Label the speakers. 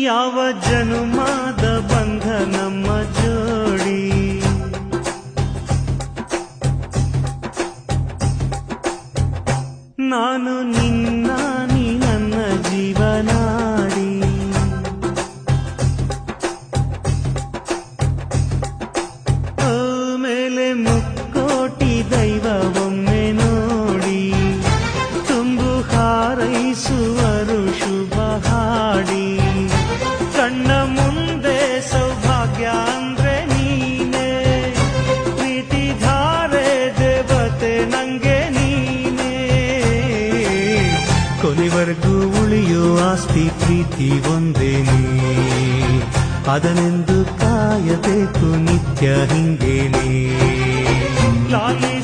Speaker 1: ಯಾವ ಜನುಮಾದ ಬಂಧ ನಮ್ಮ ಜೋಡಿ, ನಾನು ನಿನ್ನ ನೀ ನನ್ನ ಜೀವನಾಡಿ. ಮೇಲೆ ಮುಕ್ಕೋಟಿ ದೈವ ಒಮ್ಮೆ ನೋಡಿ, ತುಂಬು ಹಾರೈಸುವರು ಶುಭ ಹಾಡಿ. ಕಣ್ಣ ಮುಂದೆ ಸೌಭಾಗ್ಯ ಅಂದ್ರೆ ನೀನೇ, ಪ್ರೀತಿ ಧಾರೆ ದೇವತೆ ನಂಗೆ ನೀನೇ. ಕೊನೆವರೆಗೂ ಉಳಿಯೋ ಆಸ್ತಿ ಪ್ರೀತಿ ಒಂದೇನೇ, ಅದನೆಂದು ಕಾಯಬೇಕು ನಿತ್ಯ ಹಿಂಗೇನೆ. ಲಾಲಿ